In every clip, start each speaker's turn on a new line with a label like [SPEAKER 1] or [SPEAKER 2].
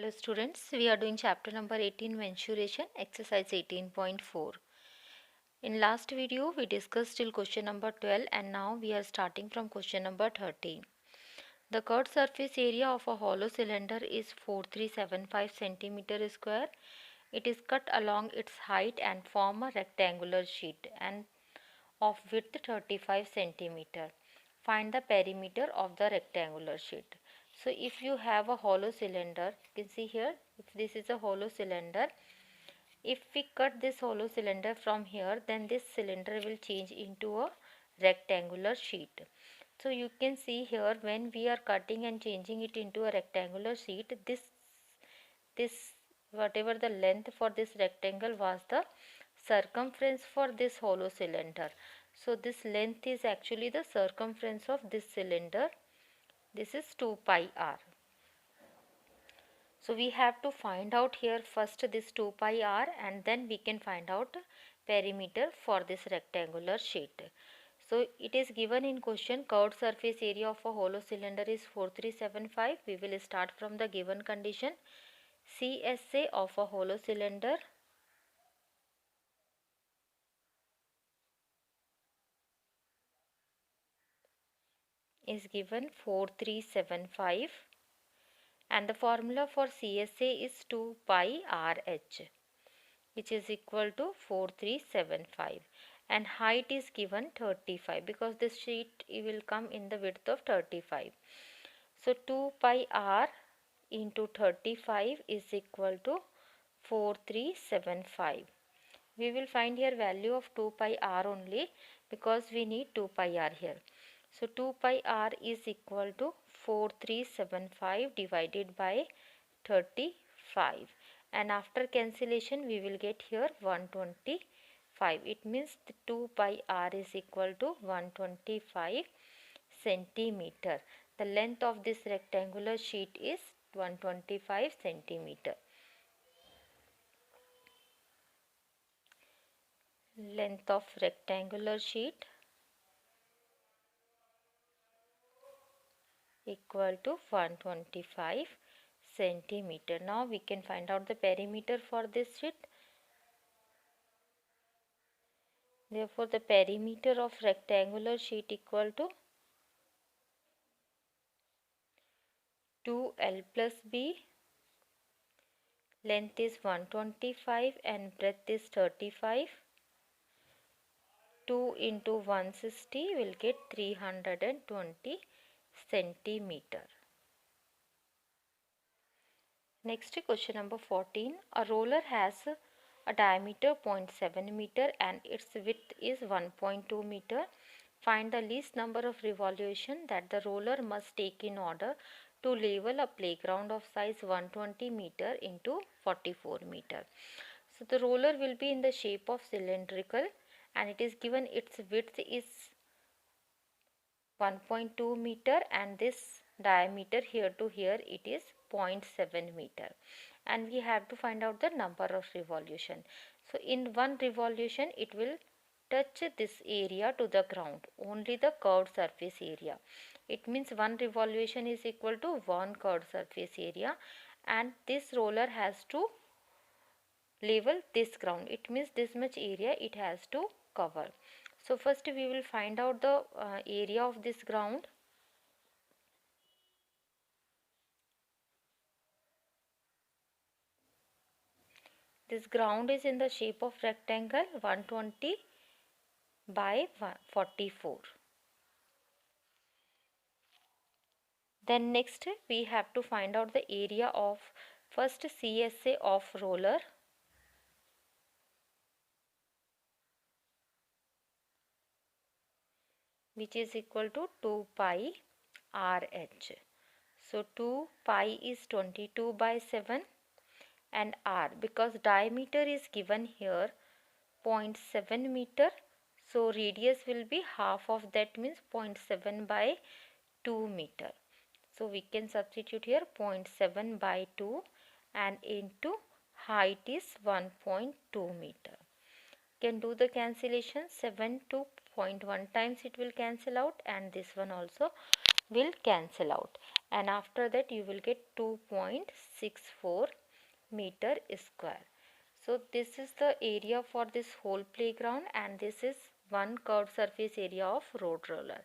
[SPEAKER 1] Hello students, we are doing chapter number 18 mensuration exercise 18.4. In last video we discussed till question number 12 and now we are starting from question number 13. The curved surface area of a hollow cylinder is 4375 centimeter square. It is cut along its height and form a rectangular sheet and of width 35 centimeter. Find the perimeter of the rectangular sheet. So if you have a hollow cylinder, you can see here, if this is a hollow cylinder, if we cut this hollow cylinder from here, then this cylinder will change into a rectangular sheet. So you can see here, when we are cutting and changing it into a rectangular sheet, this whatever the length for this rectangle was the circumference for this hollow cylinder. So this length is actually the circumference of this cylinder. This is 2 pi r. So we have to find out here first this 2 pi r and then we can find out perimeter for this rectangular sheet. So it is given in question, curved surface area of a hollow cylinder is 4375. We will start from the given condition. CSA of a hollow cylinder is given 4375 and the formula for CSA is 2 pi RH, which is equal to 4375, and height is given 35 because this sheet will come in the width of 35. So 2 pi r into 35 is equal to 4375. We will find here value of 2 pi r only because we need 2 pi r here. So 2 pi r is equal to 4375 divided by 35, and after cancellation we will get here 125. It means the 2 pi r is equal to 125 centimeter. The length of this rectangular sheet is 125 centimeter. Length of rectangular sheet equal to 125 centimeter. Now we can find out the perimeter for this sheet. Therefore the perimeter of rectangular sheet equal to 2L plus B. Length is 125 and breadth is 35. 2 into 160 will get 320 centimeter. Next, question number 14. A roller has a diameter 0.7 meter and its width is 1.2 meter. Find the least number of revolution that the roller must take in order to level a playground of size 120 meter into 44 meter. So the roller will be in the shape of cylindrical and it is given its width is 1.2 meter and this diameter here to here it is 0.7 meter, and we have to find out the number of revolution. So in one revolution it will touch this area to the ground, only the curved surface area. It means one revolution is equal to one curved surface area and this roller has to level this ground. It means this much area it has to cover. So first we will find out the area of this ground. This ground is in the shape of rectangle 120 by 44. Then next we have to find out the area of first CSA of roller. Which is equal to 2 pi RH. So 2 pi is 22 by 7 and r, because diameter is given here 0.7 meter, so radius will be half of that, means 0.7 by 2 meter. So we can substitute here 0.7 by 2 and into height is 1.2 meter. Can do the cancellation, 7 to 0.1 times it will cancel out and this one also will cancel out, and after that you will get 2.64 meter square. So this is the area for this whole playground, and this is one curved surface area of road roller.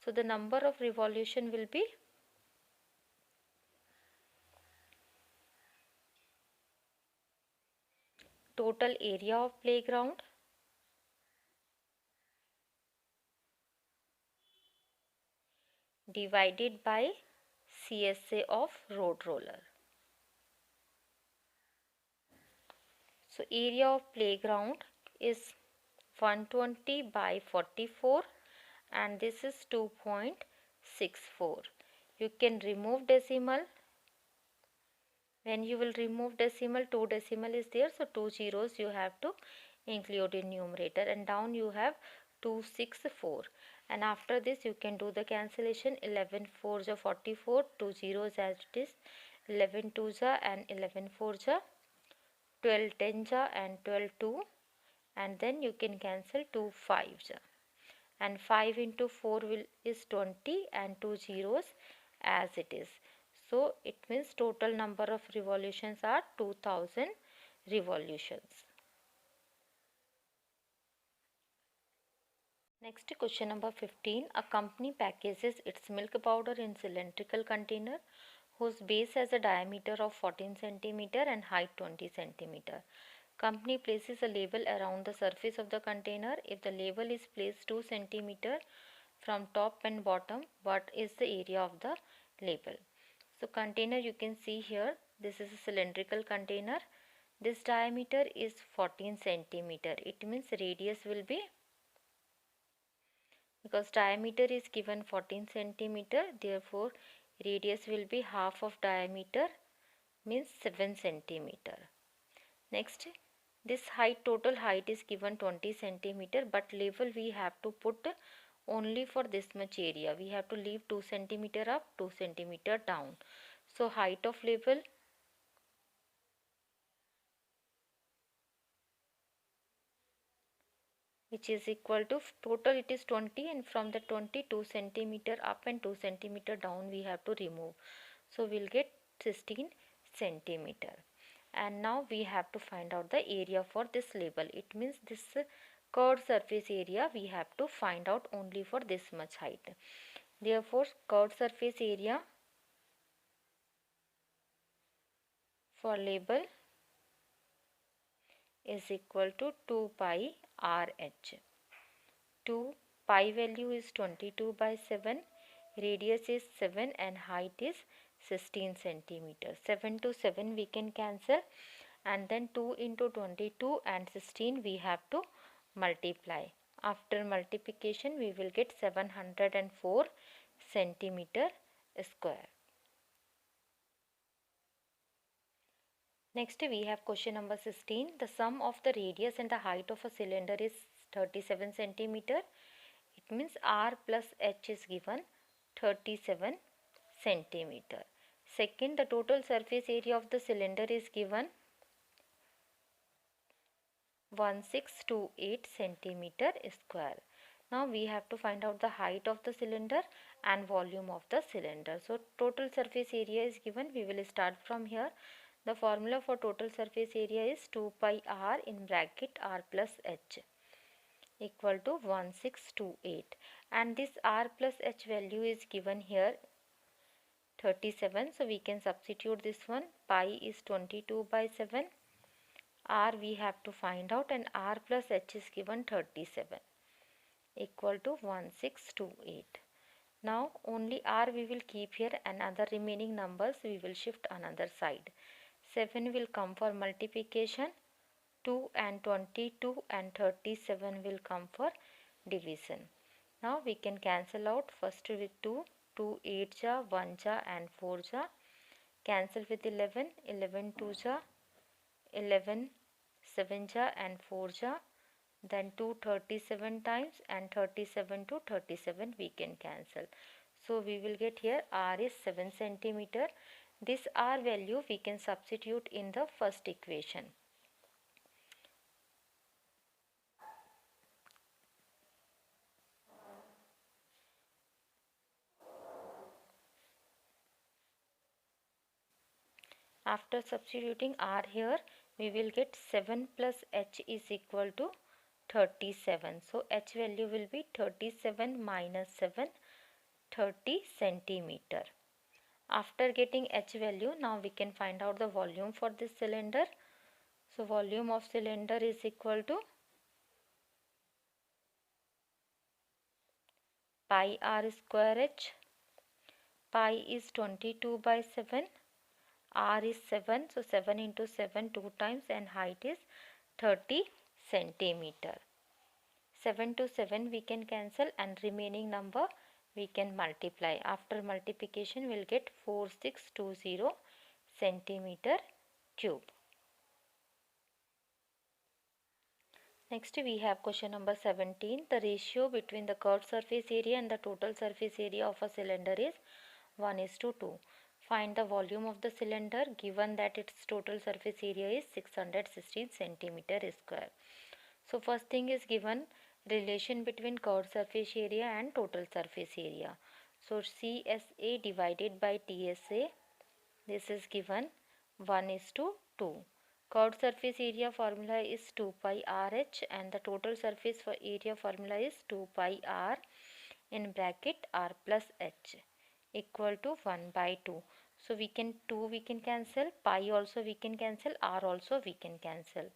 [SPEAKER 1] So the number of revolution will be total area of playground divided by CSA of road roller. So area of playground is 120 by 44, and this is 2.64. You can remove decimal. When you will remove decimal, 2 decimal is there, so 2 zeros you have to include in numerator, and down you have 264. And after this you can do the cancellation. 11 4s are 44, 2 zeros as it is, 11 2s are and 11 4s are 12 10s are and 12 2, and then you can cancel 2 5s are. And 5 into 4 is 20, and 2 zeros as it is. So it means total number of revolutions are 2000 revolutions. Next, question number 15. A company packages its milk powder in cylindrical container whose base has a diameter of 14 cm and height 20 cm. Company places a label around the surface of the container. If the label is placed 2 cm from top and bottom, what is the area of the label? So container, you can see here, this is a cylindrical container. This diameter is 14 centimeter. It means radius will be, because diameter is given 14 centimeter, therefore radius will be half of diameter, means 7 centimeter. Next, this height, total height is given 20 centimeter, but label we have to put only for this much area. We have to leave 2 centimeter up, 2 centimeter down. So height of label which is equal to, total it is 20, and from the 20 2 centimeter up and 2 centimeter down we have to remove. So we'll get 16 centimeter. And now we have to find out the area for this label. It means this curved surface area we have to find out only for this much height. Therefore curved surface area for label is equal to 2 pi RH. 2 pi value is 22 by 7, radius is 7, and height is 16 centimeters. 7 to 7 we can cancel, and then 2 into 22 and 16 we have to multiply. After multiplication we will get 704 centimeter square. Next we have question number 16. The sum of the radius and the height of a cylinder is 37 centimeter. It means R plus H is given 37 centimeter. Second, the total surface area of the cylinder is given 1628 centimeter square. Now we have to find out the height of the cylinder and volume of the cylinder. So total surface area is given. We will start from here. The formula for total surface area is 2 pi R in bracket R plus H equal to 1628, and this R plus H value is given here 37. So we can substitute this one. Pi is 22 by 7. R we have to find out, and R plus H is given 37 equal to 1628. Now only R we will keep here, and other remaining numbers we will shift another side. 7 will come for multiplication, 2 and 22 and 37 will come for division. Now we can cancel out first with 2, 2 8 ja, 1 ja and 4 ja. Cancel with 11, 11 2 ja, 11 7 ja and 4 ja. Then 2 37 times, and 37 to 37 we can cancel. So we will get here R is 7 centimeter. This R value we can substitute in the first equation. After substituting r here, we will get 7 plus h is equal to 37. So h value will be 37 minus 7, 30 centimeter. After getting h value, now we can find out the volume for this cylinder. So volume of cylinder is equal to pi r square h. Pi is 22 by 7. R is 7. So 7 into 7 2 times, and height is 30 centimeter. 7 to 7 we can cancel, and remaining number we can multiply. After multiplication we will get 4620 centimeter cube. Next we have question number 17. The ratio between the curved surface area and the total surface area of a cylinder is 1:2. Find the volume of the cylinder given that its total surface area is 616 centimeter square. So first thing is given relation between curved surface area and total surface area. So CSA divided by TSA, this is given 1:2. Curved surface area formula is 2 pi RH, and the total surface for area formula is 2 pi R in bracket R plus H equal to 1 by 2. So we can 2 we can cancel, pi also we can cancel, R also we can cancel.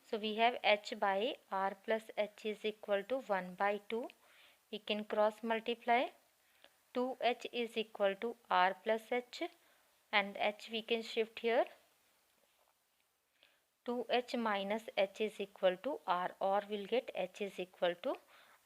[SPEAKER 1] So we have H by R plus H is equal to 1 by 2. We can cross multiply. 2H is equal to R plus H, and H we can shift here. 2H minus H is equal to R, or we'll get H is equal to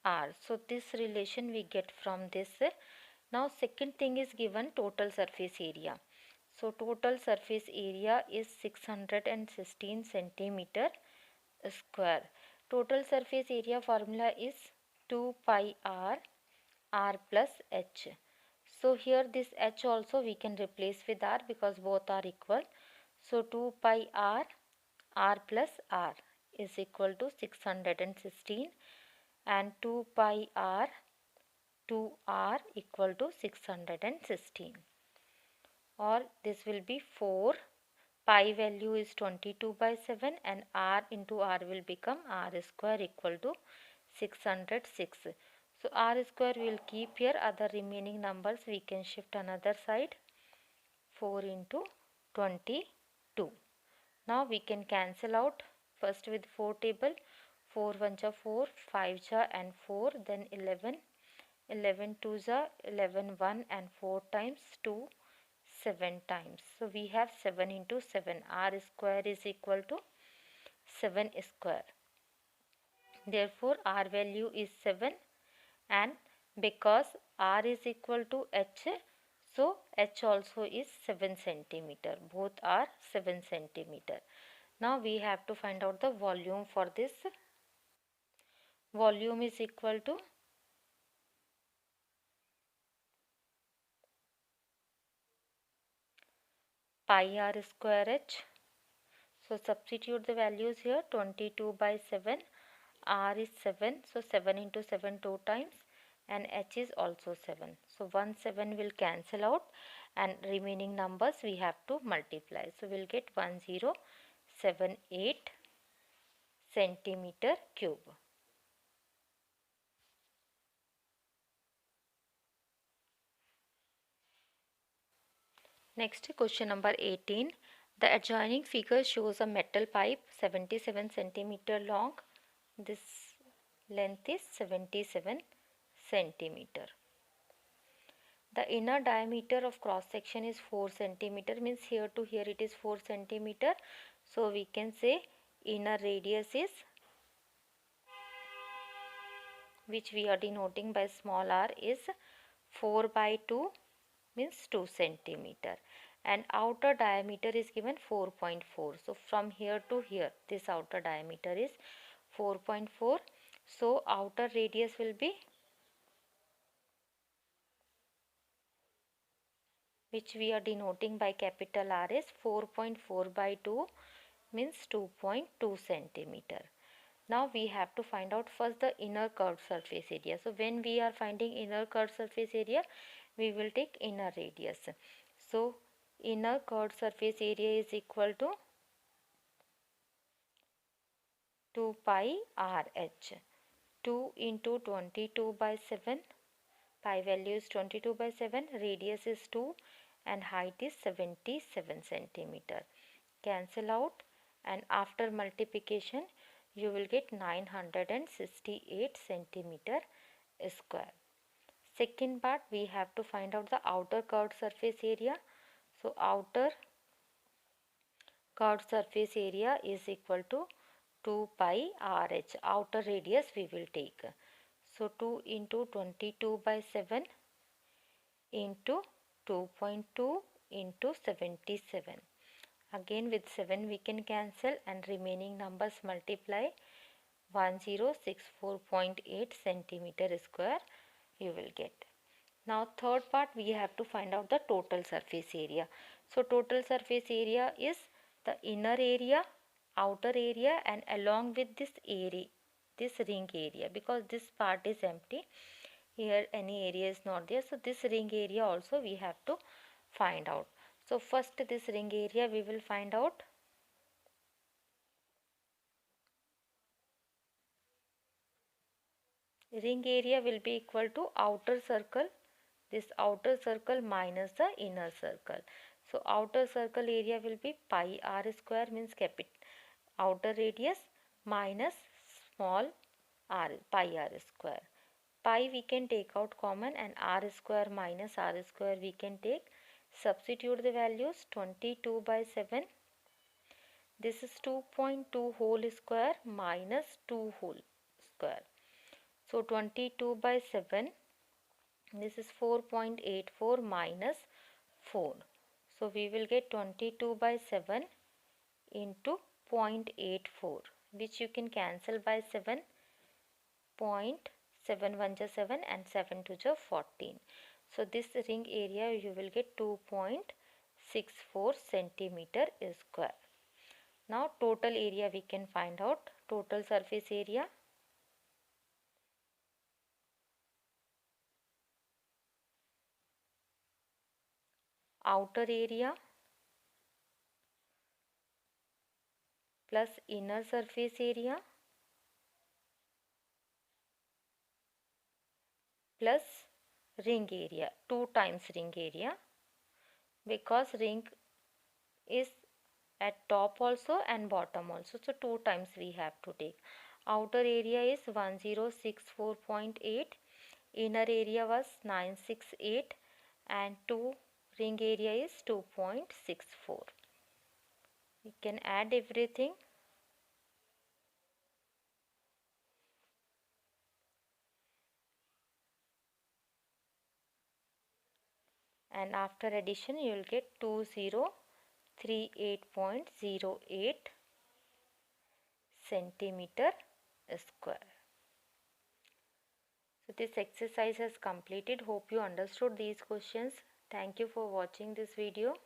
[SPEAKER 1] R. So this relation we get from this. Now second thing is given total surface area. So total surface area is 616 centimeter square. Total surface area formula is 2 pi R plus H. So here this H also we can replace with R because both are equal. So 2 pi R plus R is equal to 616, and 2 pi R 2R equal to 616, or this will be 4. Pi value is 22 by 7, and R into R will become R square equal to 606. So R square we will keep here, other remaining numbers we can shift another side. 4 into 22. Now we can cancel out first with 4 table. 4 1 ja 4, 5 ja and 4, then 11. 11 2 ja 11 1 and 4 times 2, 7 times. So we have 7 into 7. R square is equal to 7 square. Therefore R value is 7, and because R is equal to H, so H also is 7 centimeter. Both are 7 centimeter. Now we have to find out the volume for this. Volume is equal to pi R square H. So substitute the values here. 22 by 7. R is 7. So 7 into 7 2 times, and H is also 7. So 1 7 will cancel out, and remaining numbers we have to multiply. So we'll get 1078 centimeter cube. Next question number 18. The adjoining figure shows a metal pipe 77 centimeter long. This length is 77 centimeter. The inner diameter of cross section is 4 centimeter, means here to here it is 4 centimeter. So we can say inner radius is, which we are denoting by small r, is 4 by 2, means 2 centimeter, and outer diameter is given 4.4. So from here to here this outer diameter is 4.4. So outer radius will be, which we are denoting by capital R, is 4.4 by 2, means 2.2 centimeter. Now we have to find out first the inner curved surface area. So when we are finding inner curved surface area, we will take inner radius. So inner curved surface area is equal to 2 pi RH. 2 into 22 by 7, pi value is 22 by 7, radius is 2 and height is 77 centimeter. Cancel out, and after multiplication you will get 968 centimeter square. Second part, we have to find out the outer curved surface area. So outer curved surface area is equal to 2 pi RH. Outer radius we will take. So 2 into 22 by 7 into 2.2 into 77. Again with 7 we can cancel and remaining numbers multiply. 1064.8 centimeter square you will get. Now third part, we have to find out the total surface area. So total surface area is the inner area, outer area, and along with this area, this ring area, because this part is empty. Here any area is not there. So this ring area also we have to find out. So first this ring area we will find out. Ring area will be equal to outer circle, this outer circle minus the inner circle. So outer circle area will be pi r square, means capital outer radius, minus small r, pi r square. Pi we can take out common and r square minus r square we can take. Substitute the values. 22 by 7. This is 2.2 whole square minus 2 whole square. So 22 by 7, this is 4.84 minus 4. So we will get 22 by 7 into 0.84, which you can cancel by 7. 0.7 is 7 and 7 to the 14. So this ring area you will get 2.64 centimeter square. Now total area we can find out. Total surface area. Outer area plus inner surface area plus ring area, 2 times ring area, because ring is at top also and bottom also, so 2 times we have to take. Outer area is 1064.8, inner area was 968 and 2 ring area is 2.64. We can add everything. And after addition you will get 2038.08 centimeter square. So this exercise has completed. Hope you understood these questions. Thank you for watching this video.